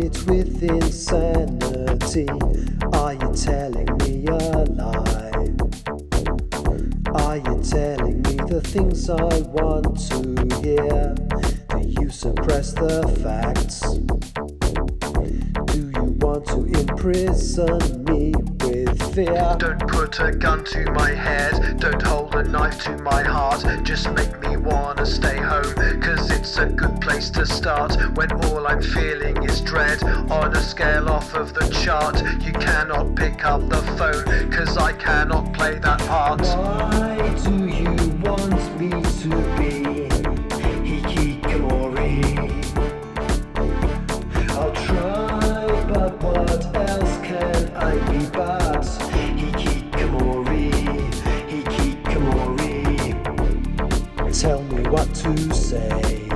it with insanity. Are you telling me a lie? Are you telling me the things I want to hear? Do you suppress the facts? Do you want to imprison me with fear? Don't put a gun to my head, don't hold a knife to my heart. Just make me wanna stay home, cause it's a good place to start. When all I'm feeling is dread, on a scale off of the chart. You cannot pick up the phone, cause I cannot play that part. Why do you want me to be hikikomori? I'll try, but what else can I be but hikikomori, hikikomori? Tell me what to say.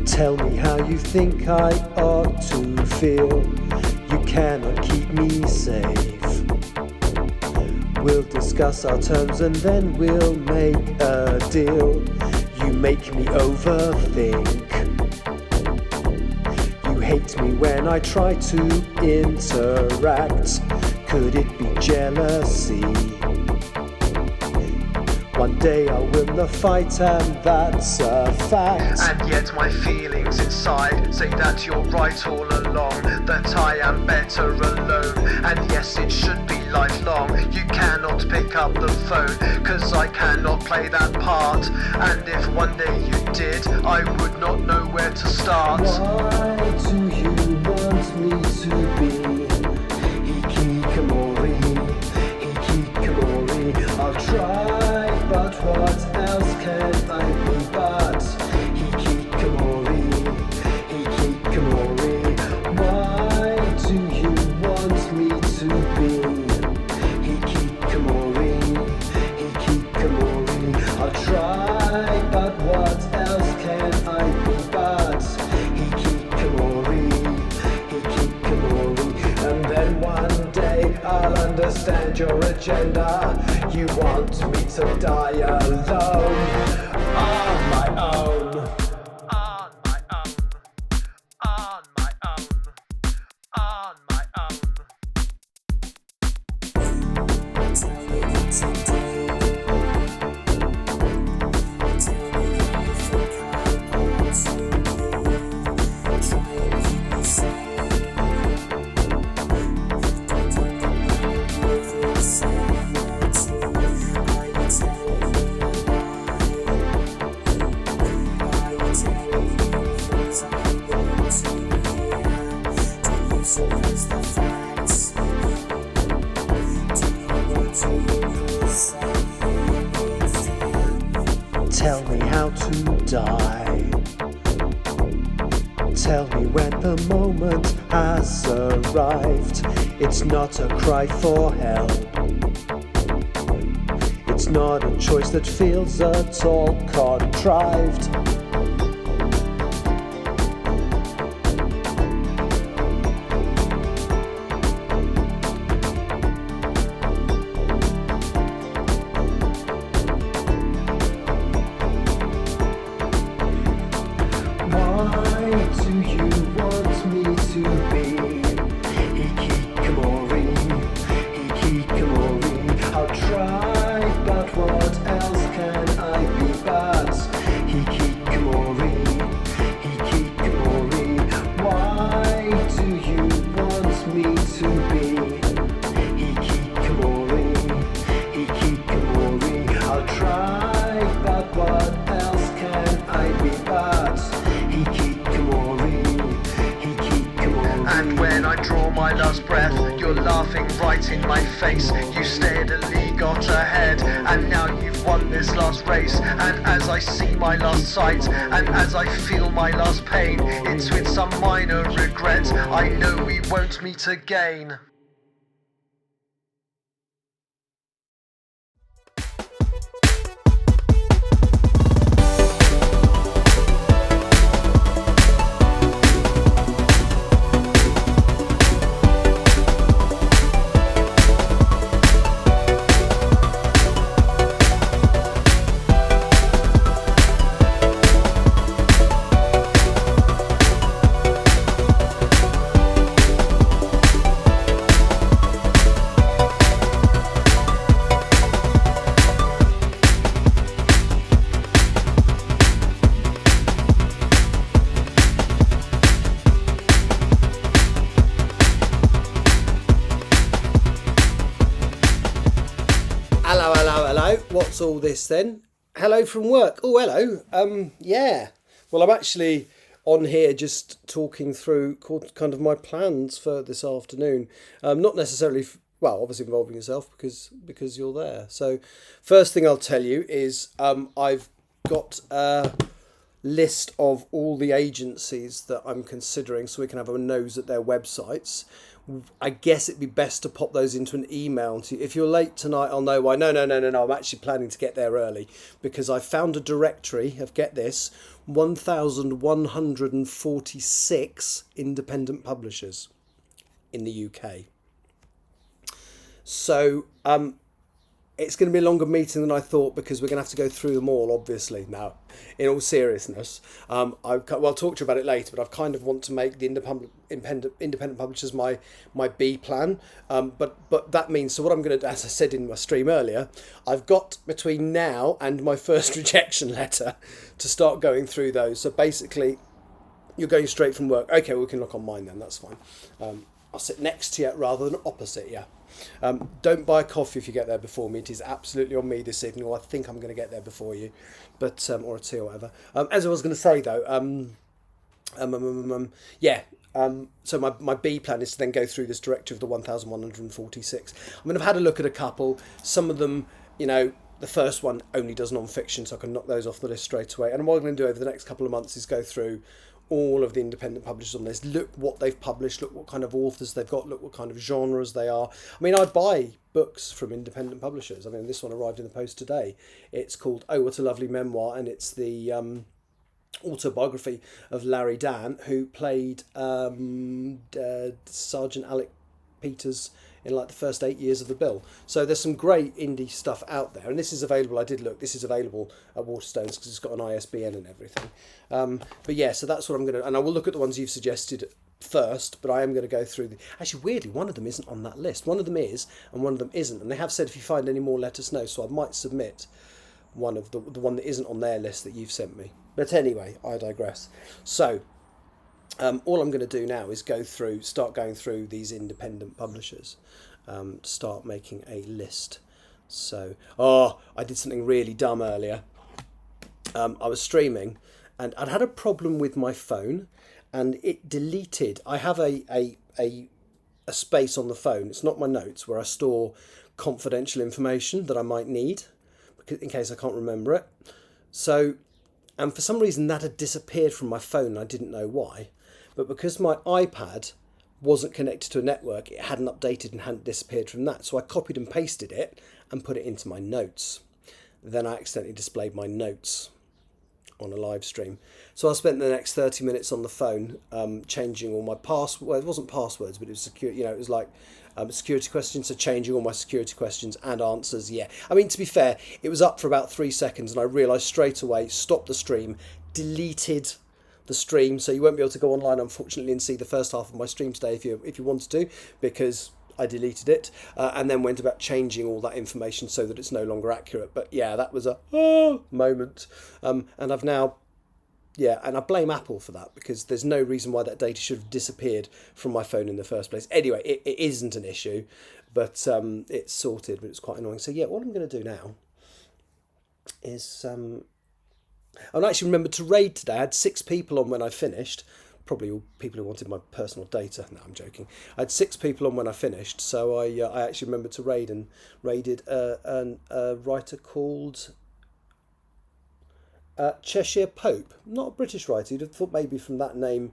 Tell me how you think I ought to feel. You cannot keep me safe. We'll discuss our terms and then we'll make a deal. You make me overthink. You hate me when I try to interact. Could it be jealousy? One day I'll win the fight and that's a fact. And yet my feelings inside say that you're right all along, that I am better alone. And yes, it should be lifelong. You cannot pick up the phone, cause I cannot play that part. And if one day you did, I would not know where to start. Why do you want me to be hikikomori, hikikomori? I'll try, but what else can I be but hikikomori, hikikomori? Why do you want me to be hikikomori, hikikomori? I'll try, but what else can I be but hikikomori, hikikomori? And then one day I'll understand your agenda. You want me to die alone, on my own, On my own, on my own, on my own. Tell me how to die. Tell me when the moment has arrived. It's not a cry for help. It's not a choice that feels at all contrived. Why do you want me to be hikikomori, hikikomori? I'll try, but what else can I be but hikikomori, hikikomori? Why do you want me to be hikikomori, hikikomori? I'll try, but what else can I be but hikikomori, hikikomori? And when I draw my last breath, you're laughing right in my face. You steadily got ahead, and now you've won this last race. And as I see my last sight, and as I feel my last pain, it's with some minor regret. I know we won't meet again. what's all this then? Hello from work. Oh, hello. Yeah. Well, I'm actually on here just talking through kind of my plans for this afternoon. Not necessarily, well, obviously involving yourself because you're there. So, first thing I'll tell you is I've got a list of all the agencies that I'm considering, so we can have a nose at their websites. I guess it'd be best to pop those into an email to you. If you're late tonight, I'll know why. No. I'm actually planning to get there early because I found a directory of, get this, 1,146 independent publishers in the UK. So it's going to be a longer meeting than I thought because we're going to have to go through them all, obviously. Now, in all seriousness, I'll talk to you about it later, but I've kind of want to make the independent publishers my B plan. But that means, so what I'm going to do, as I said in my stream earlier, I've got between now and my first rejection letter to start going through those. So basically, you're going straight from work. Okay, we can look on mine then, that's fine. I'll sit next to you rather than opposite you. Don't buy a coffee if you get there before me. It is absolutely on me this evening, or I think I'm going to get there before you, but or a tea or whatever. As I was going to say though, so my B plan is to then go through this directory of the 1,146. I mean, I've had a look at a couple. Some of them, the first one only does non-fiction, so I can knock those off the list straight away. And what I'm going to do over the next couple of months is go through all of the independent publishers on this, look what they've published, look what kind of authors they've got, look what kind of genres they are. I mean, I buy books from independent publishers. I mean, this one arrived in the post today. It's called Oh, What a Lovely Memoir, and it's the autobiography of Larry Dan, who played Sergeant Alec Peters in like the first 8 years of the Bill. So there's some great indie stuff out there, and this is available. I did look. This is available at Waterstones because it's got an ISBN and everything. But yeah, so that's what I'm going to, and I will look at the ones you've suggested first. But I am going to go through actually, weirdly, one of them isn't on that list. One of them is, and one of them isn't. And they have said if you find any more, let us know. So I might submit one of the one that isn't on their list that you've sent me. But anyway, I digress. So. All I'm going to do now is start going through these independent publishers, start making a list. So, I did something really dumb earlier. I was streaming, and I'd had a problem with my phone, and it deleted. I have a space on the phone. It's not my notes where I store confidential information that I might need, in case I can't remember it. So, and for some reason that had disappeared from my phone, and I didn't know why. But because my iPad wasn't connected to a network, it hadn't updated and hadn't disappeared from that. So I copied and pasted it and put it into my notes. Then I accidentally displayed my notes on a live stream. So I spent the next 30 minutes on the phone changing all my passwords. Well, it wasn't passwords, but it was security. It was like security questions. So changing all my security questions and answers. Yeah, I mean, to be fair, it was up for about 3 seconds, and I realised straight away, stopped the stream, deleted the stream, so you won't be able to go online, unfortunately, and see the first half of my stream today if you wanted to, because I deleted it, and then went about changing all that information so that it's no longer accurate. But yeah, that was a moment, and I've now, and I blame Apple for that, because there's no reason why that data should have disappeared from my phone in the first place. Anyway, it isn't an issue, but it's sorted, but it's quite annoying. So yeah, what I'm going to do now is I actually remembered to raid today. I had 6 people on when I finished. Probably all people who wanted my personal data. No, I'm joking. I had 6 people on when I finished, so I actually remembered to raid, and raided a writer called Cheshire Pope. Not a British writer. You'd have thought maybe from that name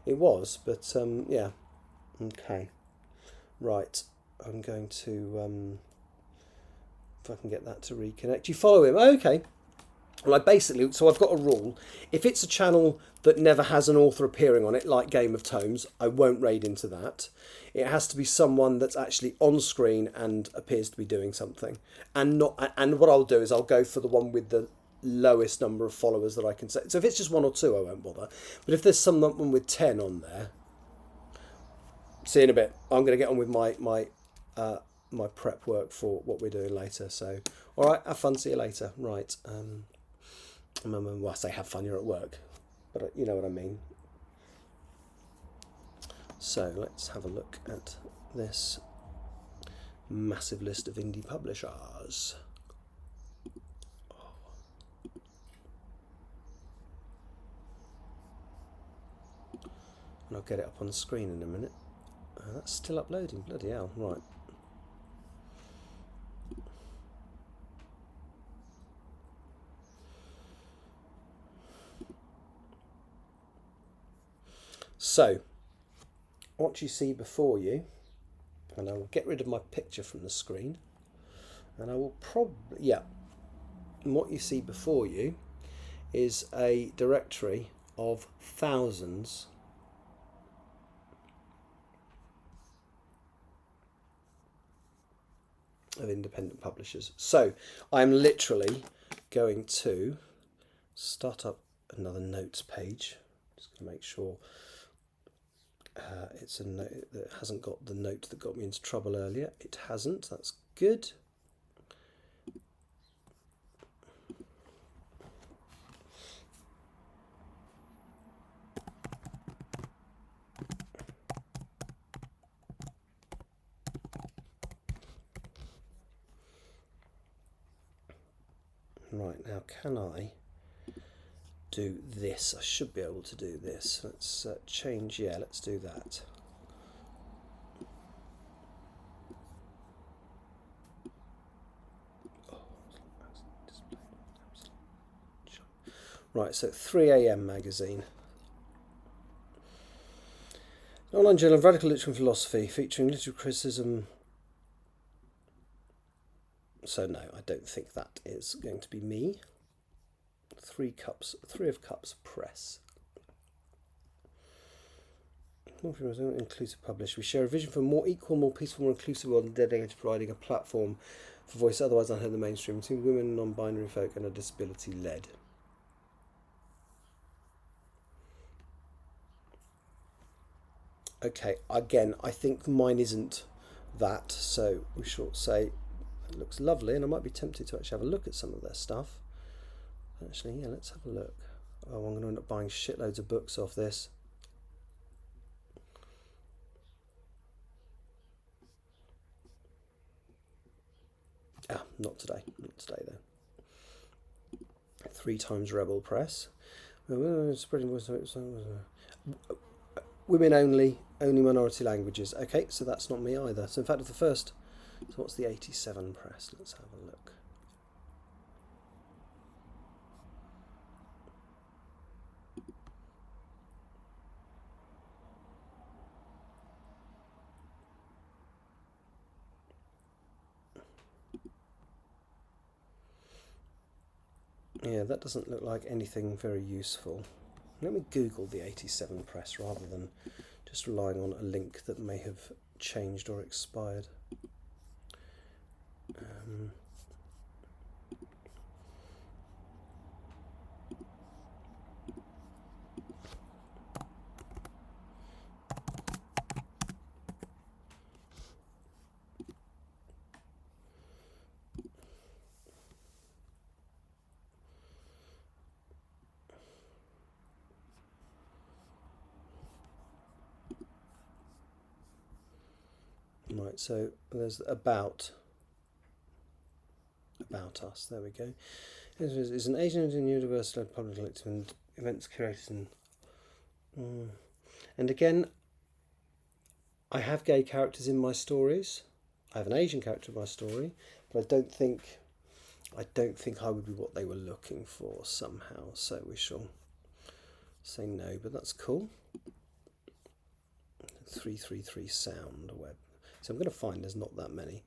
it was, but yeah. Okay. Right. I'm going to if I can get that to reconnect. You follow him? Okay. Well, so I've got a rule. If it's a channel that never has an author appearing on it, like Game of Tomes, I won't raid into that. It has to be someone that's actually on screen and appears to be doing something. And what I'll do is I'll go for the one with the lowest number of followers that I can say. So if it's just 1 or 2, I won't bother. But if there's someone with 10 on there, see you in a bit. I'm going to get on with my prep work for what we're doing later. So, all right, have fun. See you later. Right. Well, I say have fun, you're at work, but you know what I mean. So let's have a look at this massive list of indie publishers. and I'll get it up on the screen in a minute. That's still uploading, bloody hell, right. So, what you see before you, and I will get rid of my picture from the screen, and I will probably, yeah, and what you see before you is a directory of thousands of independent publishers. So I'm literally going to start up another notes page. Just going to make sure it's a note that hasn't got the note that got me into trouble earlier. It hasn't. That's good. Right, now can I do this? I should be able to do this. Let's change, yeah, let's do that. Right, so 3 AM magazine. An online journal of radical literature and philosophy featuring literary criticism. So no, I don't think that is going to be me. 3 of Cups Press. Inclusive publish. We share a vision for a more equal, more peaceful, more inclusive world and dedicated to providing a platform for voice otherwise unheard in the mainstream, between women, non-binary folk and are disability-led. Okay, again, I think mine isn't that, so we shall say it looks lovely, and I might be tempted to actually have a look at some of their stuff. Actually, yeah, let's have a look. Oh, I'm going to end up buying shitloads of books off this. Not today. Not today, though. 3 times Rebel Press. Spreading women only minority languages. Okay, so that's not me either. So in fact, the first. So what's the 87 Press? Let's have a look. Yeah, that doesn't look like anything very useful. Let me Google the 87 Press rather than just relying on a link that may have changed or expired. Right, so there's about us. There we go. It's an Asian and universal public collective and events curated and again, I have gay characters in my stories. I have an Asian character in my story, but I don't think I would be what they were looking for somehow. So we shall say no, but that's cool. 333 Sound Web. So I'm going to find there's not that many.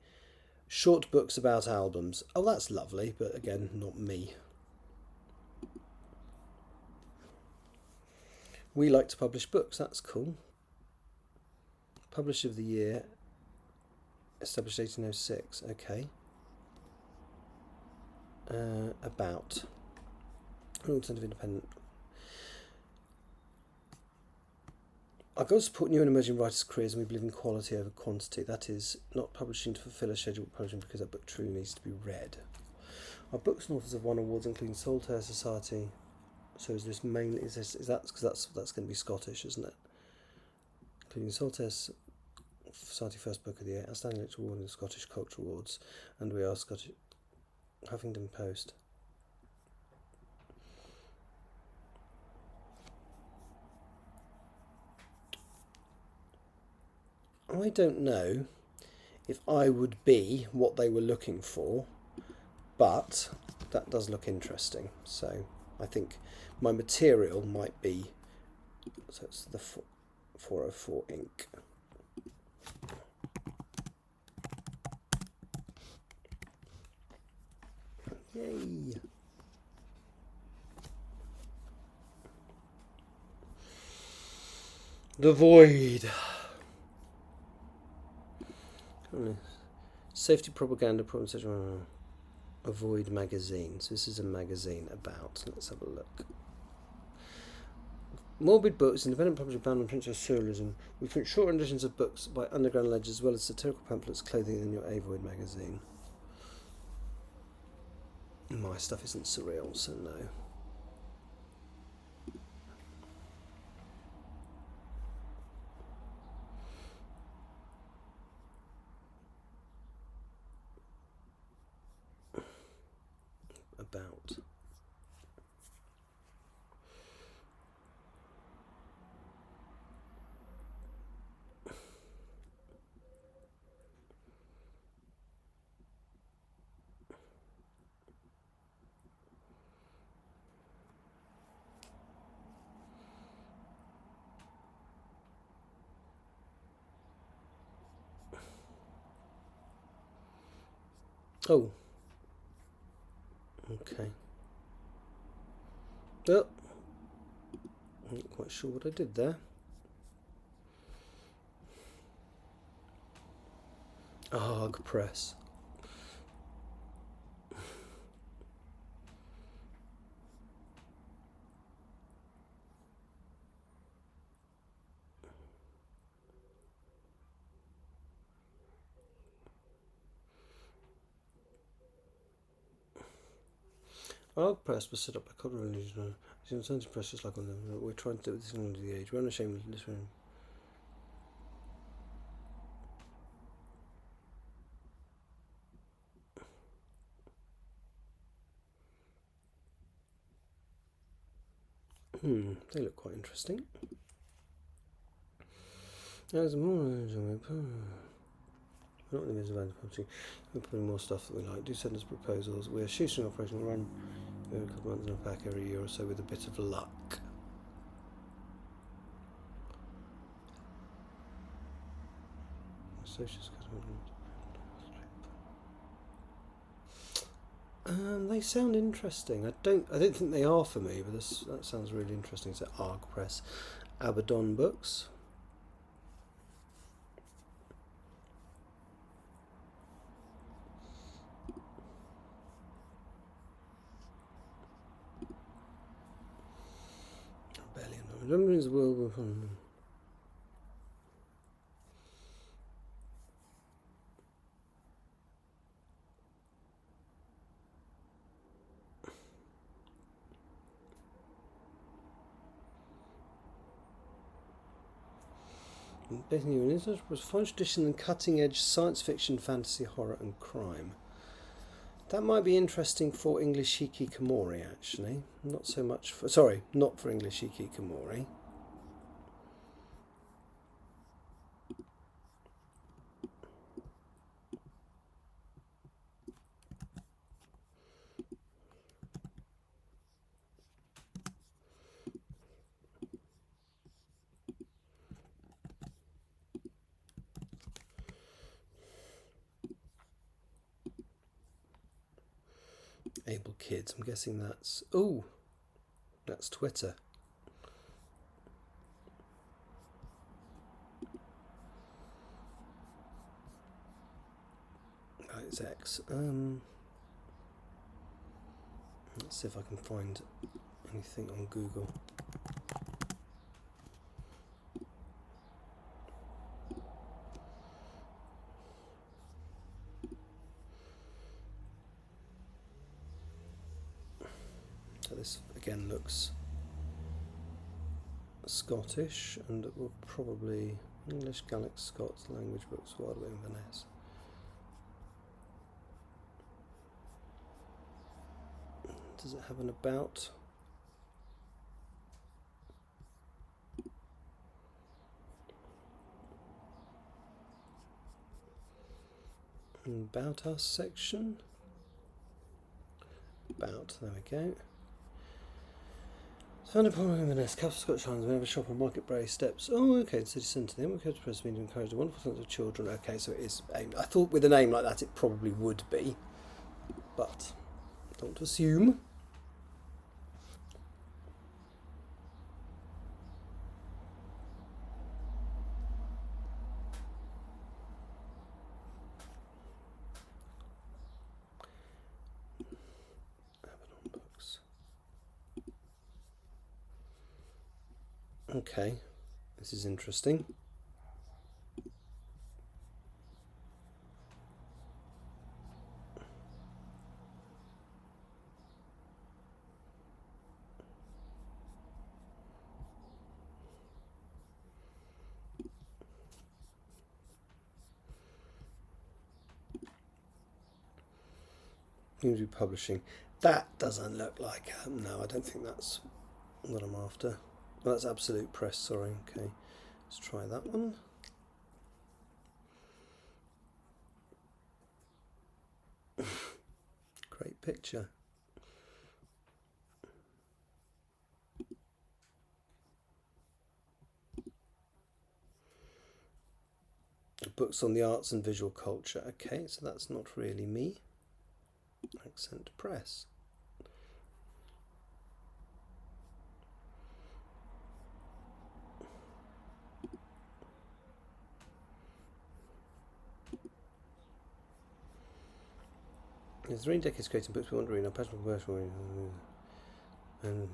Short books about albums. Oh, that's lovely, but again, not me. We like to publish books. That's cool. Publisher of the Year. Established 1806. Okay. About. Alternative Independent. Our goal is to support new and emerging writers' careers, and we believe in quality over quantity. That is, not publishing to fulfil a schedule, but publishing because that book truly needs to be read. Our books and authors have won awards, including Solitaire Society. So is this mainly is that because that's going to be Scottish, isn't it? Including Solitaire Society First Book of the Year, Outstanding Literature Award, and the Scottish Culture Awards, and we are Scottish Huffington Post. I don't know if I would be what they were looking for, but that does look interesting. So I think my material might be, so it's the 404 ink. Yay! The Void. Safety propaganda, problem. A Void magazine. So this is a magazine about. Let's have a look. Morbid Books, independent publisher bound on print surrealism. We print short editions of books by underground legends as well as satirical pamphlets, clothing in your A Void magazine. My stuff isn't surreal, so no. About. Oh. Okay. Oh. I'm not quite sure what I did there. ARG Press. ARG Press was set up by Cotton Religion. It's an press just like on them. We're trying to do this in the age. We're unashamed of this one. They look quite interesting. There's more. We're not in the midst of anti-publishing. We're putting more stuff that we like. Do send us proposals. We're shooting operation. We'll run a couple months in a pack every year or so with a bit of luck. They sound interesting. I don't think they are for me, but that sounds really interesting. So ARG Press, Abaddon Books. Rebellion. Remembrance of World War I. Basically, it was fun tradition and cutting-edge science fiction, fantasy, horror, and crime. That might be interesting for English Hikikomori, actually. Not so much for... Sorry, not for English Hikikomori. Able Kids. I'm guessing that's... Ooh! That's Twitter. Oh, it's X. Let's see if I can find anything on Google. So this again looks Scottish, and it will probably English, Gaelic, Scots, language books, Wild Wing, Vanessa. Does it have an about? About Us section. About, there we go. Found a problem in the nest. Castle Scotch Highlands. We have a shop on Market Brae Steps. Oh, okay. City centre. The Emma Coach Press mean to encourage the wonderful sense of children. Okay, so it is aimed. I thought with a name like that it probably would be, but don't assume. Okay, this is interesting. New publishing. That doesn't look like. No, I don't think that's what I'm after. Well, that's Absolute Press, sorry. Okay, let's try that one. Great picture. Books on the arts and visual culture. Okay, so that's not really me. Accent Press. There's 3 decades creating books we want to read. Our passion for commercial and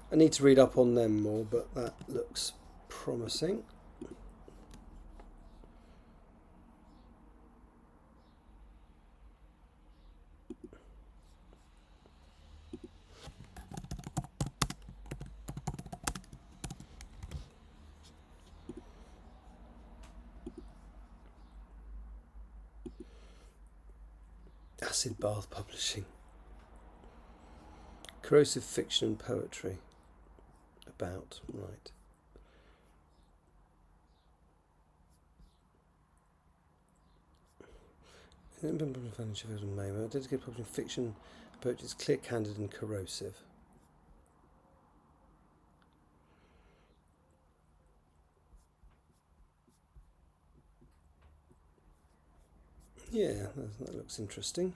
I need to read up on them more, but that looks promising. Acid Bath Publishing. Corrosive Fiction and Poetry. About, right. Dedicated publishing fiction, poetry is clear, candid and corrosive. Yeah, that looks interesting.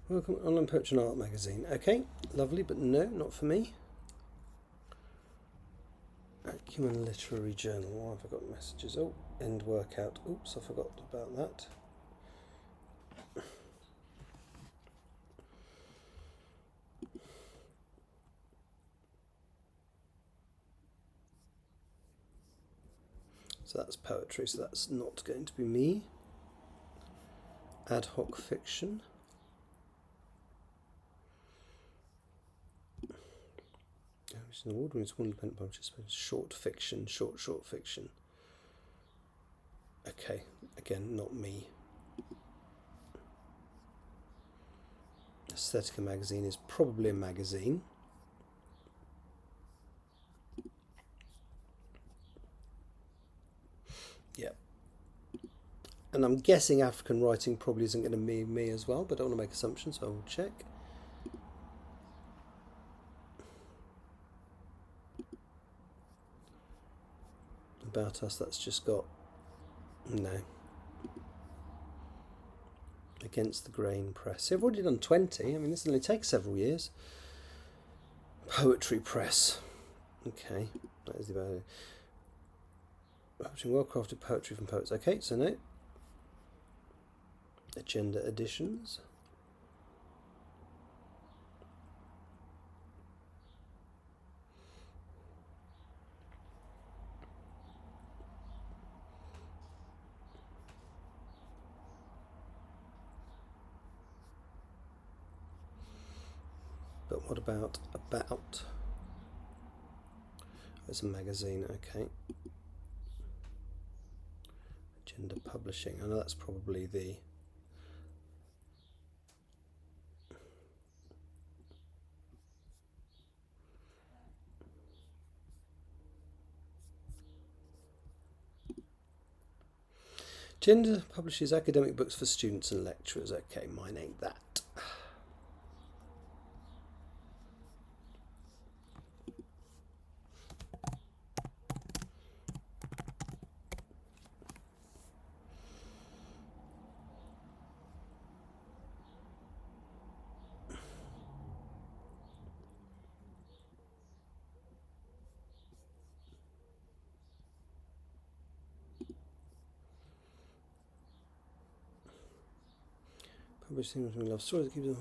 Welcome, Online Poetry and Art Magazine. Okay, lovely, but no, not for me. Acumen Literary Journal. Oh, I've got messages. Oh, end workout. Oops, I forgot about that. So that's poetry, so that's not going to be me. Ad hoc fiction. Which is an award-winning small independent publisher. Short fiction, short fiction. Okay, again, not me. Aesthetica magazine is probably a magazine. Yep. And I'm guessing African writing probably isn't going to be me as well, but I don't want to make assumptions, so I will check. About Us, that's just got no. Against the Grain Press. They've already done 20. I mean, this only takes several years. Poetry Press. Okay, that is about it. Publishing well-crafted poetry from poets. Okay, so no. Agenda Editions. But what about? It's a magazine, okay. Agenda Publishing. I know that's probably the... Agenda publishes academic books for students and lecturers. Okay, mine ain't that. Publishing with love stories that keeps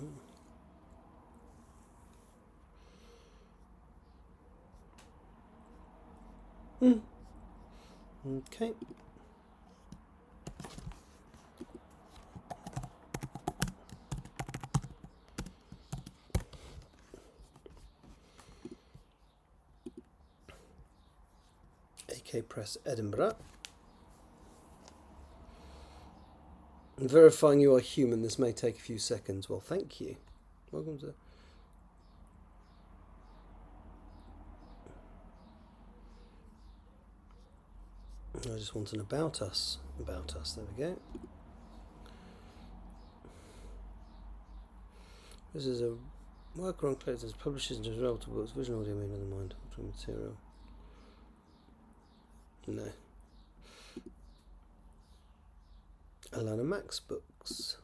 them. Okay. AK Press Edinburgh. Verifying you are human. This may take a few seconds. Well, thank you. Welcome to... I just want an About Us. About Us. There we go. This is a worker on clothes, publishes and develops books, vision audio made on the mind, material. No. Alana Max books.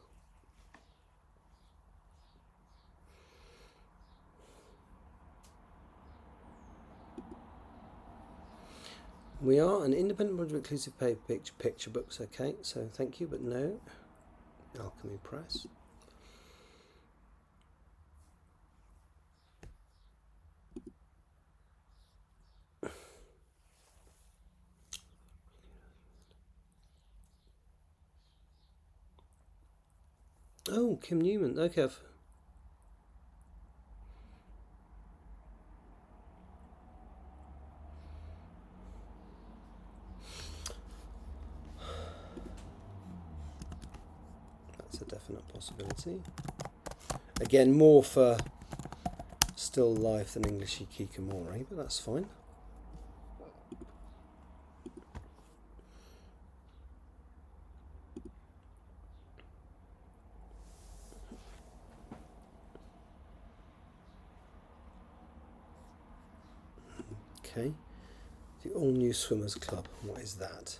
We are an independent project inclusive paper picture books, okay, so thank you, but no. Alchemy Press. Oh, Kim Newman, okay. That's a definite possibility. Again, more for Still Life than English Hikikomori, but that's fine. Okay, the All New Swimmers Club. What is that?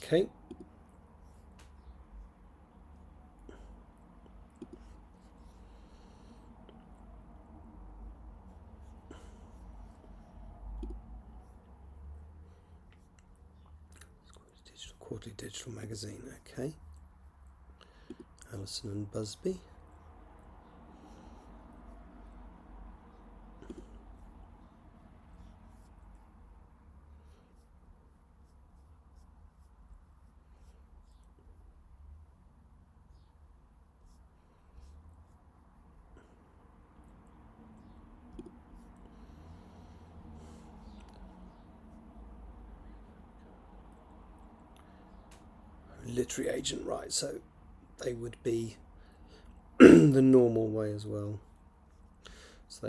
Okay. Quarterly Digital Magazine, okay. Alison and Busby. Literary agent, right, so they would be the normal way as well. So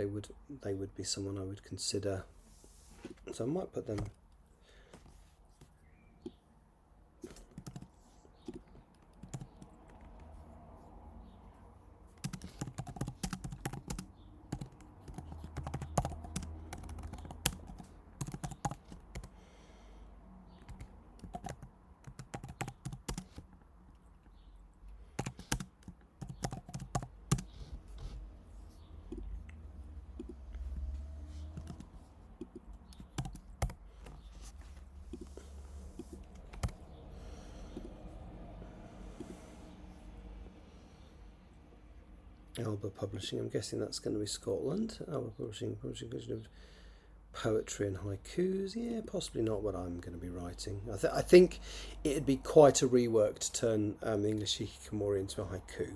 they would be someone I would consider. So I might put them. Alba Publishing, I'm guessing that's going to be Scotland. Alba Publishing of poetry and haikus. Yeah, possibly not what I'm going to be writing. I think it'd be quite a rework to turn the English hikikomori into a haiku.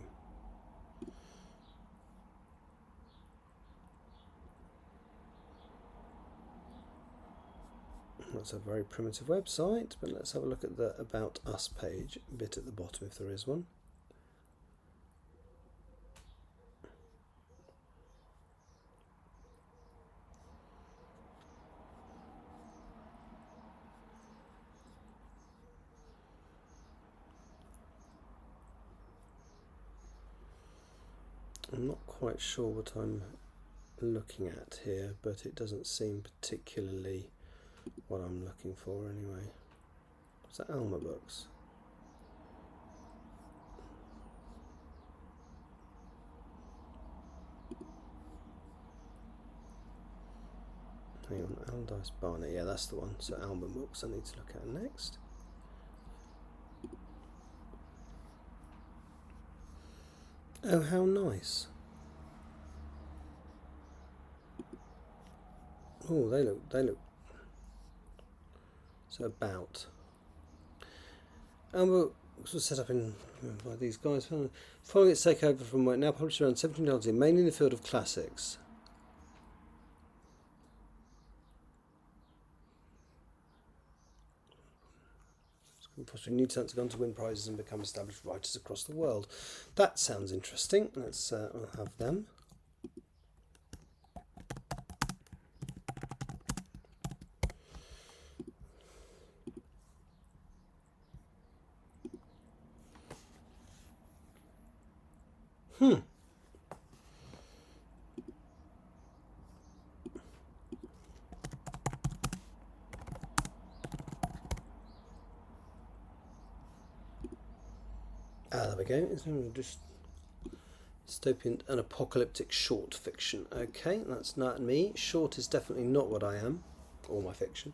That's a very primitive website, but let's have a look at the About Us page bit at the bottom if there is one. I'm not quite sure what I'm looking at here, but it doesn't seem particularly what I'm looking for anyway. Is that Alma Books? Hang on, Aldice Barnet, yeah, that's the one. So Alma Books I need to look at next. Oh, how nice. Oh, they look. So About. Alma Books was set up by these guys. Following its takeover from what now published around 1700, mainly in the field of classics. Possibly new talents have gone to win prizes and become established writers across the world. That sounds interesting. Let's we'll have them. There we go. It's just dystopian and apocalyptic short fiction. Okay, that's not me. Short is definitely not what I am, or my fiction.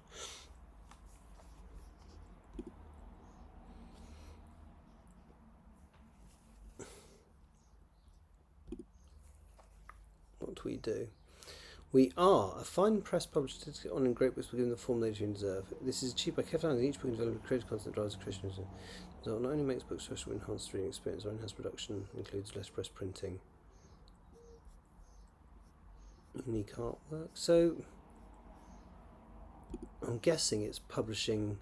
What do we do? We are a fine press published on in great books given the form they do deserve. This is achieved by careful analyzing each book and developing creative content that drives the creation. So not only makes books special enhanced reading experience, our in-house production includes less press printing, unique artwork. So I'm guessing it's republishing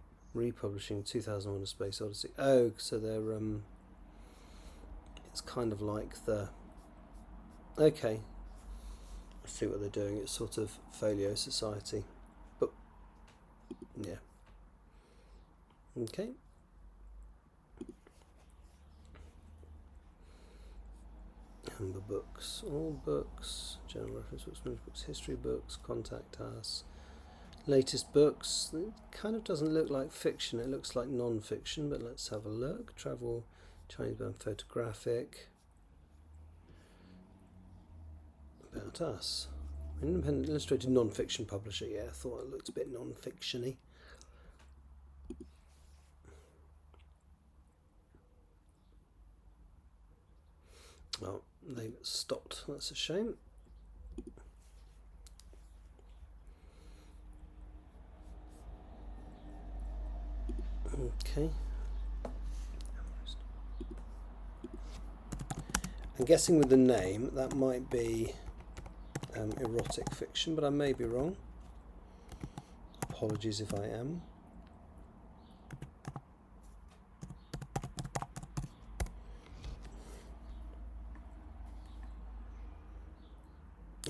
2001: A Space Odyssey. Oh, so they're it's kind of like the. Okay. I see what they're doing. It's sort of Folio Society, but yeah. Okay. Amber Books, all books, general reference books, managed books, history books, contact us. Latest books. It kind of doesn't look like fiction. It looks like non-fiction. But let's have a look. Travel, Chinese bound photographic. About Us. Independent illustrated non-fiction publisher. Yeah, I thought it looked a bit non-fiction-y. Well, they've stopped. That's a shame. Okay. I'm guessing with the name that might be erotic fiction, but I may be wrong. Apologies if I am.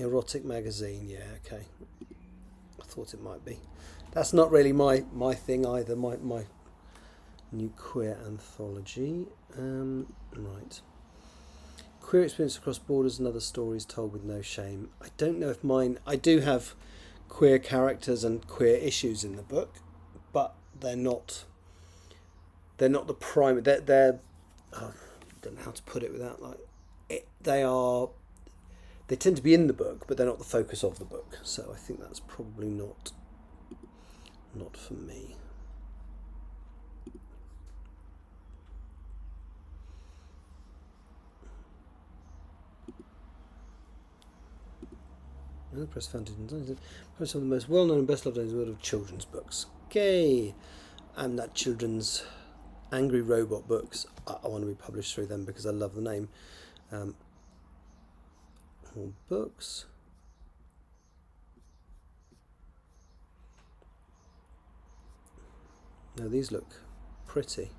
Erotic magazine, yeah, okay. I thought it might be. That's not really my thing either, my new queer anthology. Right. Queer experience across borders and other stories told with no shame. I don't know if mine... I do have queer characters and queer issues in the book, but they're not the primary... They're I don't know how to put it without like... They tend to be in the book, but they're not the focus of the book. So I think that's probably not for me. The press founded in some of the most well-known and best-loved in the world of children's books. Okay, and that children's Angry Robot books. I want to be published through them because I love the name. All books. Now these look pretty.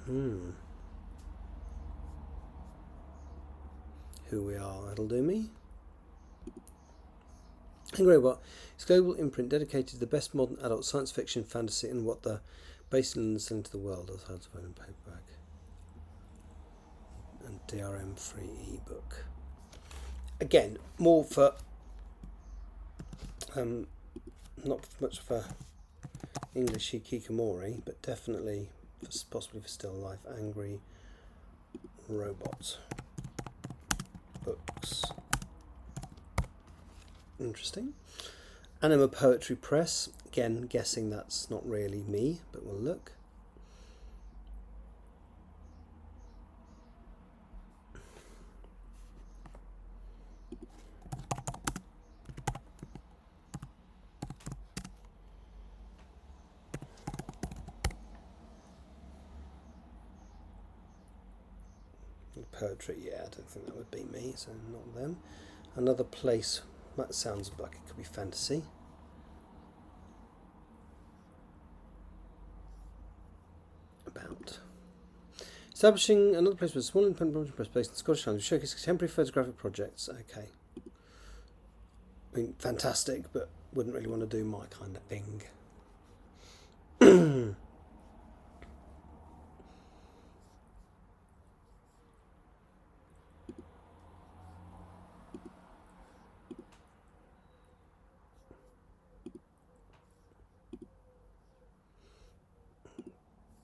Who we are, that'll do me. Angry Robot is a global imprint dedicated to the best modern adult science fiction, fantasy, and what the based in selling to the world as hard to find in paperback and DRM free ebook. Again, more for not much for English hikikomori, but definitely possibly for still life. Angry Robot books. Interesting. Anima Poetry Press. Again, guessing that's not really me, but we'll look. Poetry, yeah, I don't think that would be me, so not them. Another place, that sounds like it could be fantasy. About establishing another place with a small independent press based in Scottish Islands, showcase contemporary photographic projects. Okay, I mean, fantastic, but wouldn't really want to do my kind of thing.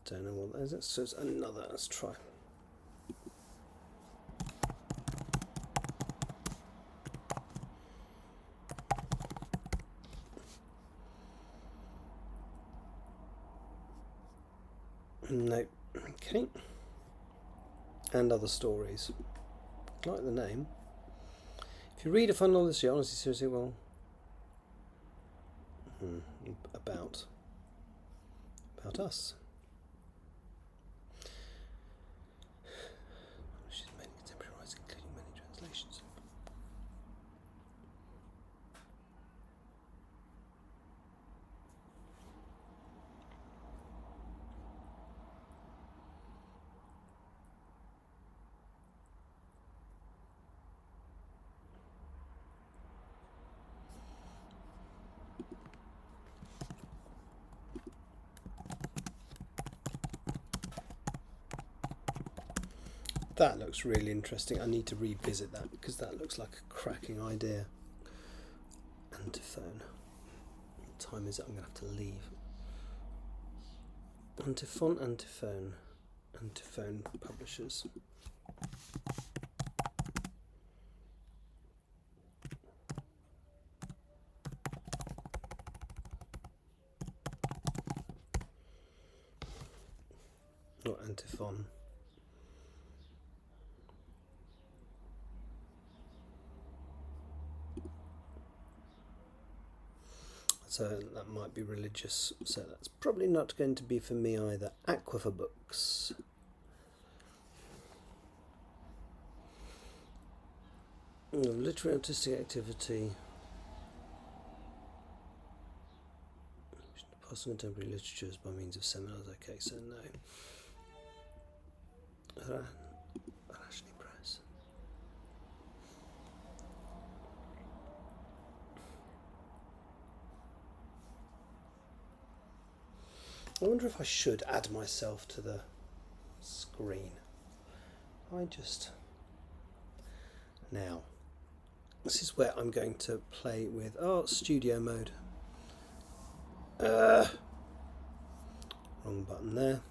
Don't know what that is. So it's another. Let's try. No. Okay. And other stories. I like the name. If you read a fun novel this year, honestly, seriously, well, about us. She's many contemporary writers, including many translations. That looks really interesting. I need to revisit that because that looks like a cracking idea. Antiphone. What time is it? I'm going to have to leave. Antiphone. Antiphone publishers. Not Antiphon. So that might be religious, so that's probably not going to be for me either. Aquifer Books. Literary artistic activity. Passing contemporary literatures by means of seminars. Okay, so no. Arachne Press. I wonder if I should add myself to the screen. Now, this is where I'm going to play with studio mode. Wrong button there.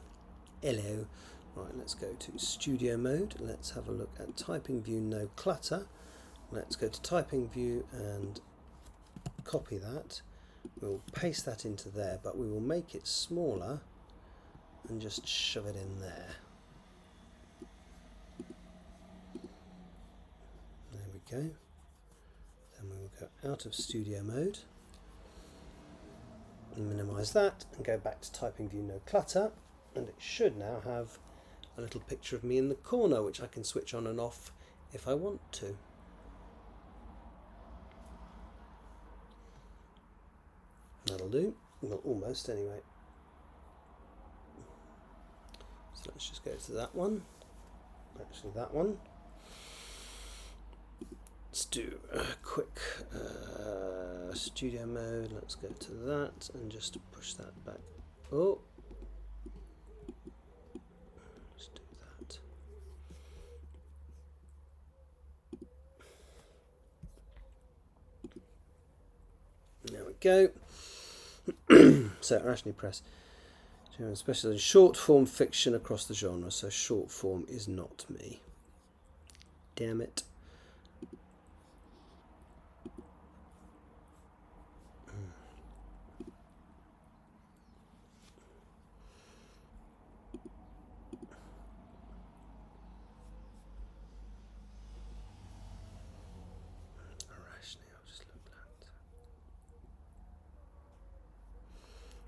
Hello. Right, let's go to studio mode. Let's have a look at typing view, no clutter. Let's go to typing view and copy that. We'll paste that into there, but we will make it smaller and just shove it in there. There we go. Then we will go out of studio mode, and minimize that and go back to typing view, no clutter, and it should now have a little picture of me in the corner, which I can switch on and off if I want to. That'll do. Well, almost anyway. So let's just go to that one. Actually, that one. Let's do a quick studio mode. Let's go to that and just push that back. Oh, let's do that. There we go. So Arachne Press, especially in short form fiction across the genre. So short form is not me. Damn it.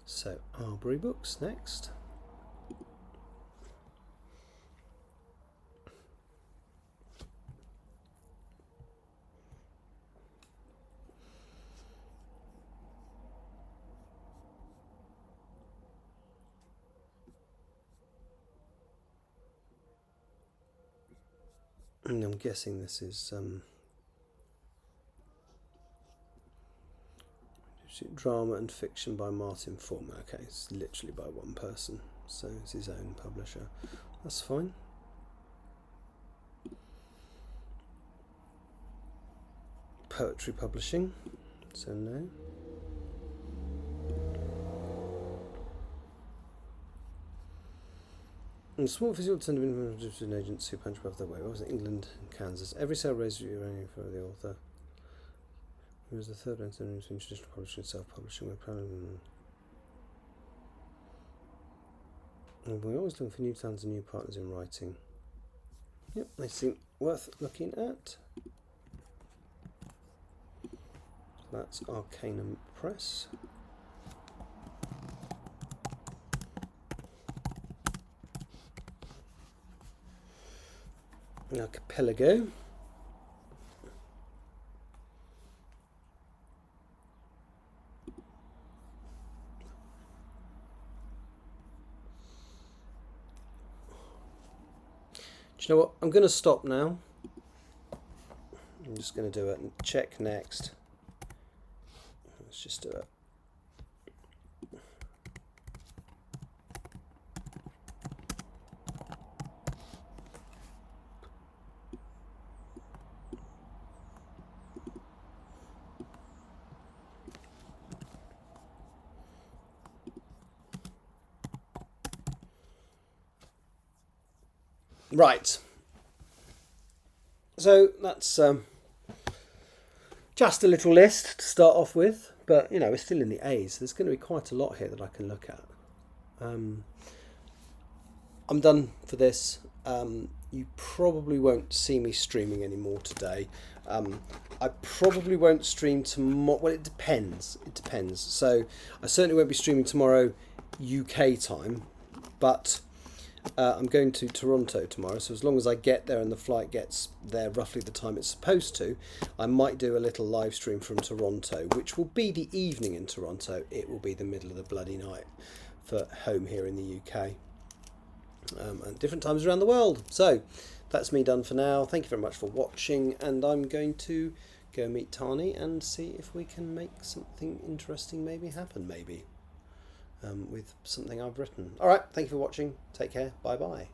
So Arbury Books next. And I'm guessing this is drama and fiction by Martin Former. Okay, it's literally by one person, so it's his own publisher. That's fine. Poetry publishing, so no. And small physical an agents who punch above their weight. What was it? England and Kansas. Every sale raised uranium for the author. It was the third one between traditional publishing and self-publishing. We're planning. And we're always looking for new talents and new partners in writing. Yep, they seem worth looking at. That's Arcanum Press. Archipelago. Do you know what? I'm going to stop now. I'm just going to do it and check next. Let's just do it. Right, so that's just a little list to start off with, but you know, we're still in the A's, so there's going to be quite a lot here that I can look at. I'm done for this. You probably won't see me streaming anymore today. I probably won't stream tomorrow. Well, it depends. So I certainly won't be streaming tomorrow UK time, but I'm going to Toronto tomorrow, so as long as I get there and the flight gets there roughly the time it's supposed to, I might do a little live stream from Toronto, which will be the evening in Toronto. It will be the middle of the bloody night for home here in the UK. at different times around the world. So that's me done for now. Thank you very much for watching, and I'm going to go meet Tani and see if we can make something interesting maybe happen, maybe with something I've written. All right, thank you for watching. Take care. Bye bye.